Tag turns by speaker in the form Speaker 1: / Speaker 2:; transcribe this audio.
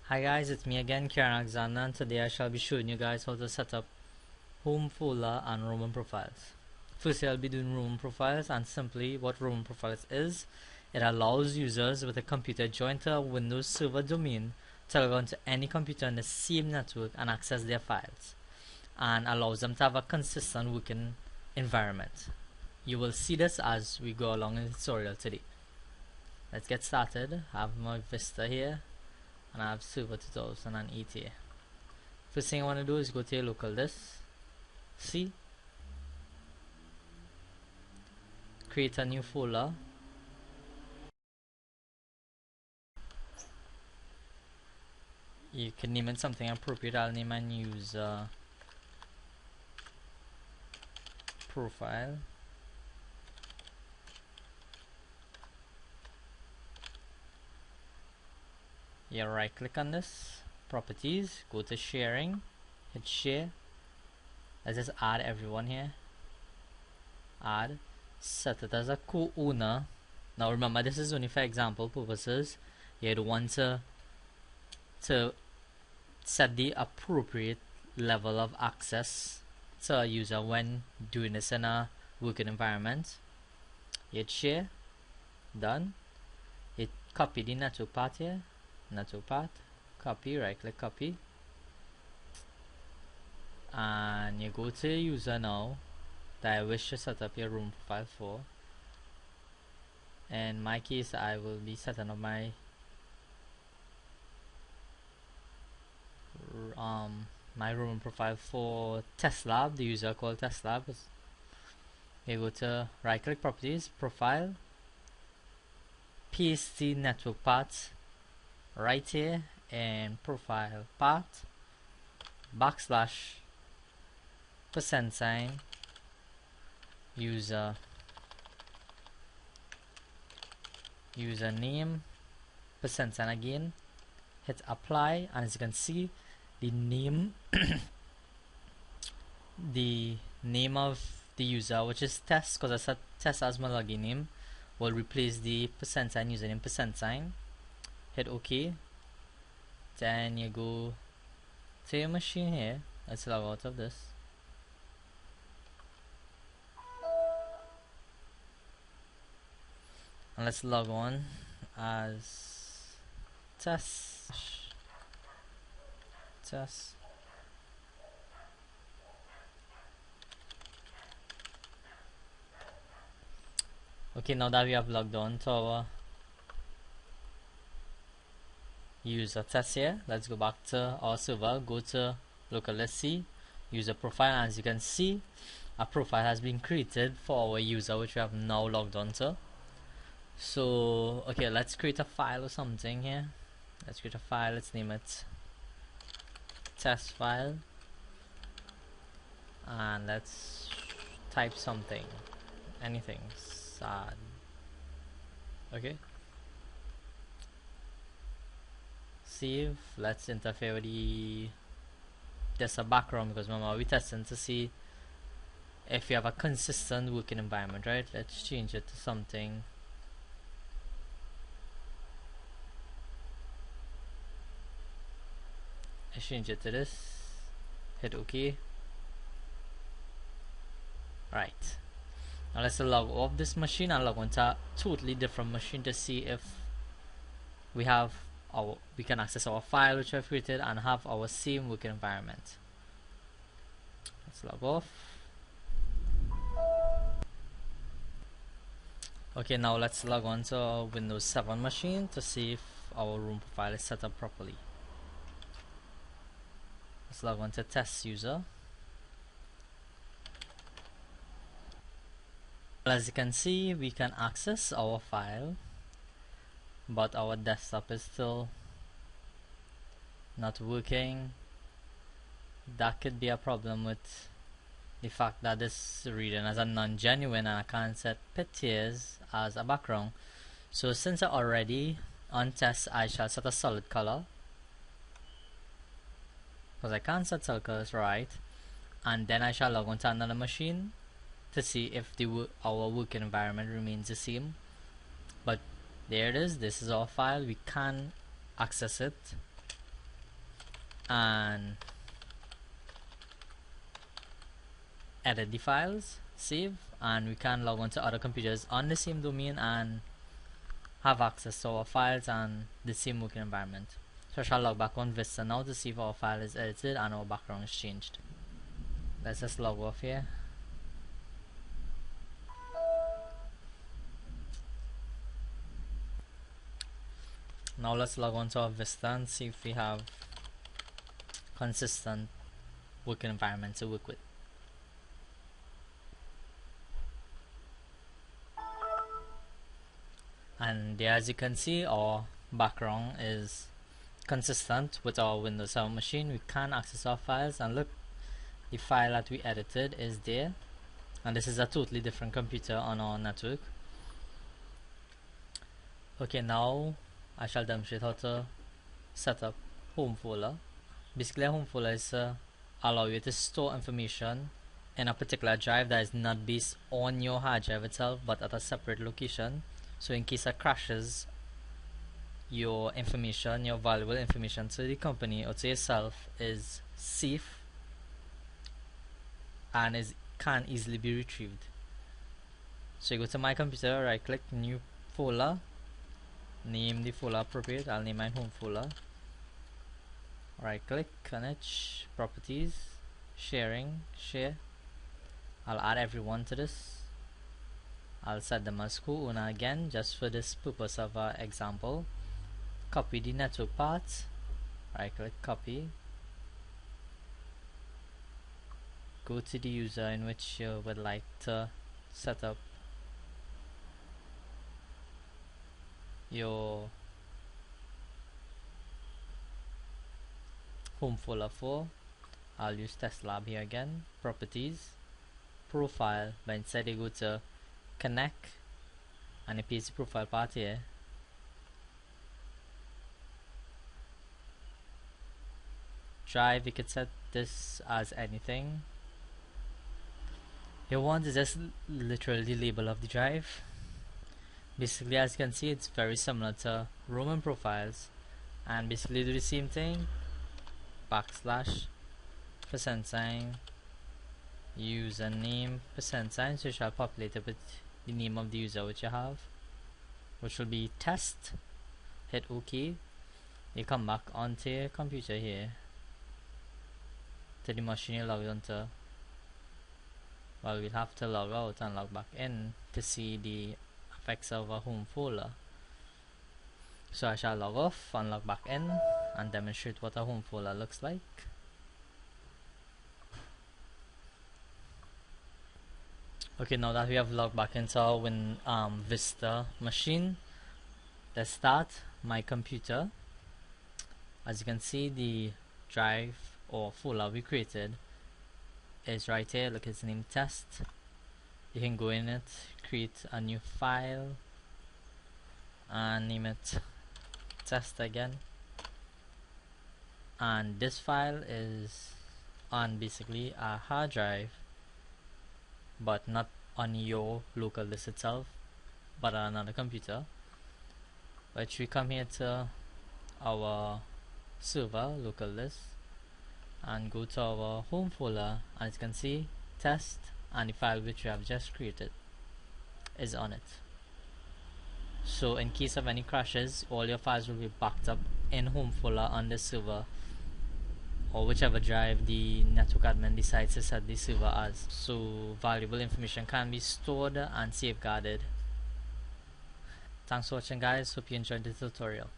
Speaker 1: Hi guys, it's me again, Kieran Alexander, and today I shall be showing you guys how to set up home folder and Roman profiles. Firstly, I'll be doing Roman profiles, and simply what Roman profiles is, it allows users with a computer joined to a Windows Server domain to log on to any computer in the same network and access their files, and allows them to have a consistent working environment. You will see this as we go along in the tutorial today. Let's get started. I have my Vista here, and I have Server 2008 here. First thing I want to do is go to your local disk, C, create a new folder, you can name it something appropriate. I'll name and use profile. You right click on this, properties, go to sharing, hit share. Let's just add everyone here, add, set it as a co-owner. Now remember, this is only for example purposes. You'd want to set the appropriate level of access to a user when doing this in a working environment. Hit share, done. Hit copy the network path here, network path, copy, right click copy, and you go to user now that I wish to set up your room profile for. In my case, I will be setting up my room profile for test lab, the user called test lab. You go to right click properties, profile, paste the network path right here in profile path, backslash, %, username, % again, hit apply, and as you can see, the name the name of the user, which is test, because I set test as my login name, will replace the % username %. Hit OK. Then you go to your machine here. Let's log out of this. And let's log on as test. Okay, now that we have logged on to our user test here, let's go back to our server, go to local disk C, user profile, and as you can see, a profile has been created for our user which we have now logged on to. So okay, let's create a file or something here. Let's create a file, let's name it test file, and let's type something, anything, sad. Okay, save. Let's interfere with there's a background, because remember we're testing to see if you have a consistent working environment, right? Let's change it to something. Let's change it to this. Hit OK. Right. Now let's log off this machine and log on to a totally different machine to see if we can access our file which I've created and have our same working environment. Let's log off. Okay, now let's log on to our Windows 7 machine to see if our room profile is set up properly. Let's log on to test user. As you can see, we can access our file, but our desktop is still not working. That could be a problem with the fact that this is reading as a non-genuine, and I can't set pictures as a background. So since I already on test, I shall set a solid color, because I can't set solid colors, right? And then I shall log on to another machine to see if our working environment remains the same. But there it is, this is our file, we can access it. and edit the files, save, and we can log on to other computers on the same domain and have access to our files and the same working environment. So I shall log back on Vista now to see if our file is edited and our background is changed. Let's just log off here. Now let's log on to our Vista and see if we have consistent working environment to work with. And there, as you can see, our background is consistent with our Windows 7 machine. We can access our files, and look, the file that we edited is there, and this is a totally different computer on our network. Okay, now I shall demonstrate how to set up home folder. Basically, a home folder is allow you to store information in a particular drive that is not based on your hard drive itself, but at a separate location. So in case it crashes, your information, your valuable information to the company or to yourself is safe and can easily be retrieved. So you go to my computer, right click, new folder, name the folder appropriate. I'll name my home folder. Right click on it, properties, sharing, share. I'll add everyone to this. I'll set them as co-owner again, just for this purpose of our example. Copy the network path, right click, copy. Go to the user in which you would like to set up your home folder for. I'll use test lab here again, properties, profile, but instead you go to connect and you paste the profile part here. Drive, you could set this as anything you want. Is just literally the label of the drive. Basically, as you can see, it's very similar to Roman profiles, and basically do the same thing, backslash, %, username, %, so you shall populate it with the name of the user which you have, which will be test. Hit OK. You come back onto your computer here to the machine you logged onto. Well, we'll have to log out and log back in to see the effects of a home folder. So I shall log off and log back in and demonstrate what a home folder looks like. Okay, now that we have logged back into our Vista machine, let's start my computer. As you can see, the drive or folder we created is right here. Look, it's named test. You can go in it, create a new file and name it test again, and this file is on basically a hard drive, but not on your local disk itself, but on another computer. Which we come here to our server local disk and go to our home folder, and as you can see, test and the file which we have just created is on it. So in case of any crashes, all your files will be backed up in home folder on the server or whichever drive the network admin decides to set the server as. So valuable information can be stored and safeguarded. Thanks for watching, guys. Hope you enjoyed the tutorial.